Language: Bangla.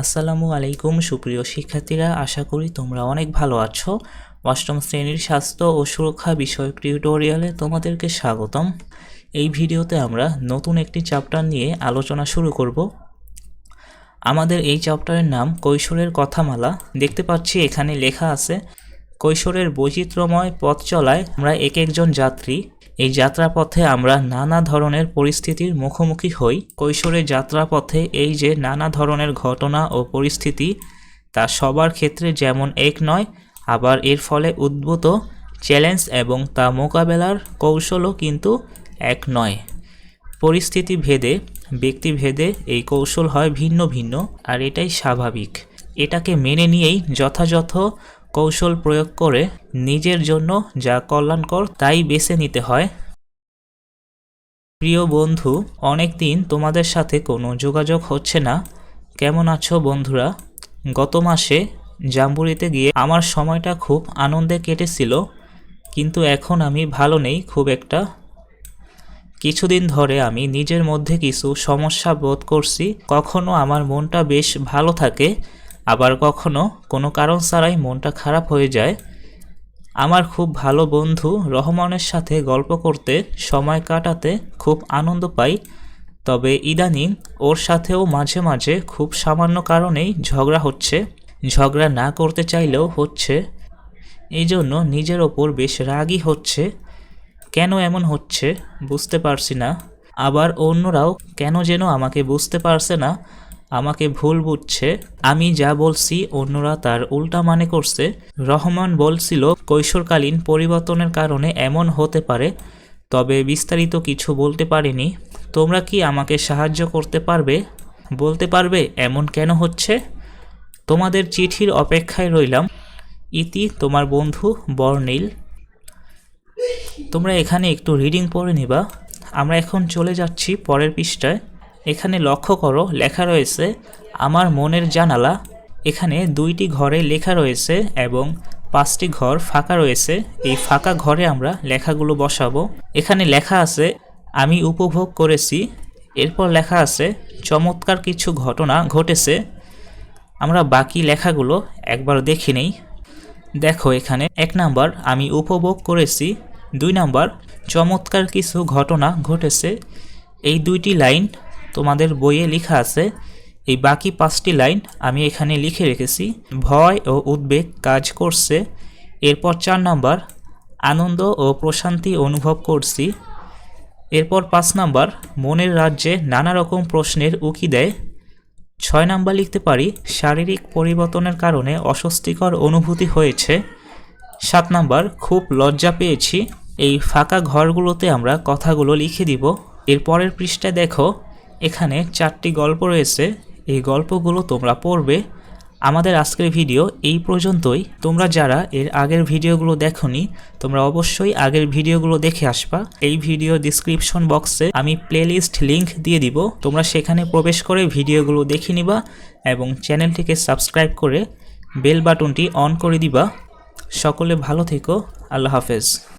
আসসালামু আলাইকুম সুপ্রিয় শিক্ষার্থীরা, আশা করি তোমরা অনেক ভালো আছো। অষ্টম শ্রেণীর স্বাস্থ্য ও সুরক্ষা বিষয়ক টিউটোরিয়ালে তোমাদেরকে স্বাগতম। এই ভিডিওতে আমরা নতুন একটি চ্যাপ্টার নিয়ে আলোচনা শুরু করব। আমাদের এই চ্যাপ্টারের নাম কৈশোরের কথামালা। দেখতে পাচ্ছি এখানে লেখা আছে, কৈশোরের বৈচিত্র্যময় পথ চলায় আমরা এক একজন যাত্রী। এই যাত্রাপথে আমরা নানা ধরনের পরিস্থিতির মুখোমুখি হই। কৈশোরের যাত্রাপথে এই যে নানা ধরনের ঘটনা ও পরিস্থিতি, তা সবার ক্ষেত্রে যেমন এক নয়, আবার এর ফলে উদ্ভূত চ্যালেঞ্জ এবং তা মোকাবেলার কৌশলও কিন্তু এক নয়। পরিস্থিতি ভেদে, ব্যক্তিভেদে এই কৌশল হয় ভিন্ন ভিন্ন, আর এটাই স্বাভাবিক। এটাকে মেনে নিয়েই যথাযথ কৌশল প্রয়োগ করে নিজের জন্য যা কল্যাণকর তাই বেছে নিতে হয়। প্রিয় বন্ধু, অনেক দিন তোমাদের সাথে কোনো যোগাযোগ হচ্ছে না। কেমন আছো বন্ধুরা? গত মাসে জাম্বুরিতে গিয়ে আমার সময়টা খুব আনন্দে কেটেছিল, কিন্তু এখন আমি ভালো নেই খুব একটা। কিছুদিন ধরে আমি নিজের মধ্যে কিছু সমস্যা বোধ করছি। কখনো আমার মনটা বেশ ভালো থাকে, আবার কখনো কোনো কারণ ছাড়াই মনটা খারাপ হয়ে যায়। আমার খুব ভালো বন্ধু রহমানের সাথে গল্প করতে, সময় কাটাতে খুব আনন্দ পাই, তবে ইদানিং ওর সাথেও মাঝে মাঝে খুব সামান্য কারণেই ঝগড়া হচ্ছে। ঝগড়া না করতে চাইলেও হচ্ছে, এই জন্য নিজের ওপর বেশ রাগই হচ্ছে। কেন এমন হচ্ছে বুঝতে পারছি না। আবার অন্যরাও কেন যেন আমাকে বুঝতে পারছে না, আমাকে ভুল বুঝছে। আমি যা বলছি অন্যরা তার উল্টা মানে করছে। রহমান বলছিল কৈশোরকালীন পরিবর্তনের কারণে এমন হতে পারে, তবে বিস্তারিত কিছু বলতে পারেনি। তোমরা কি আমাকে সাহায্য করতে পারবে? বলতে পারবে এমন কেন হচ্ছে? তোমাদের চিঠির অপেক্ষায় রইলাম। ইতি, তোমার বন্ধু বর্ণিল। তোমরা এখানে একটু রিডিং পড়ে নিবা। আমরা এখন চলে যাচ্ছি পরের পৃষ্ঠায়। এখানে লক্ষ্য করো, লেখা রয়েছে আমার মনের জানালা। এখানে 2টি ঘরে লেখা রয়েছে এবং 5টি ঘর ফাঁকা রয়েছে। এই ফাঁকা ঘরে আমরা লেখাগুলো বসাবো। এখানে লেখা আছে আমি উপভোগ করেছি। এরপর লেখা আছে চমৎকার কিছু ঘটনা ঘটেছে। আমরা বাকি লেখাগুলো একবার দেখে নেই। দেখো, এখানে 1 নাম্বার আমি উপভোগ করেছি, 2 নাম্বার চমৎকার কিছু ঘটনা ঘটেছে। এই 2টি লাইন তোমাদের বইয়ে লেখা আছে। এই বাকি 5টি লাইন আমি এখানে লিখে রেখেছি। ভয় ও উদ্বেগ কাজ করছে। এরপর 4 নাম্বার আনন্দ ও প্রশান্তি অনুভব করছি। এরপর 5 নাম্বার মনের রাজ্যে নানা রকম প্রশ্নের উকি দেয়। 6 নাম্বার লিখতে পারি শারীরিক পরিবর্তনের কারণে অস্বস্তিকর অনুভূতি হয়েছে। 7 নাম্বার খুব লজ্জা পেয়েছি। এই ফাঁকা ঘরগুলোতে আমরা কথাগুলো লিখে দিব। এর পরের পৃষ্ঠায় দেখো, এখানে 4টি গল্প রয়েছে। এই গল্পগুলো তোমরা পড়বে। আমাদের আজকের ভিডিও এই পর্যন্তই। তোমরা যারা এর আগের ভিডিওগুলো দেখোনি, তোমরা অবশ্যই আগের ভিডিওগুলো দেখে আসবা। এই ভিডিও ডিসক্রিপশন বক্সে আমি প্লেলিস্ট লিংক দিয়ে দিব। তোমরা সেখানে প্রবেশ করে ভিডিওগুলো দেখে নিবা এবং চ্যানেলটিকে সাবস্ক্রাইব করে বেল বাটনটি অন করে দিবা। সকলে ভালো থেকো। আল্লাহ হাফেজ।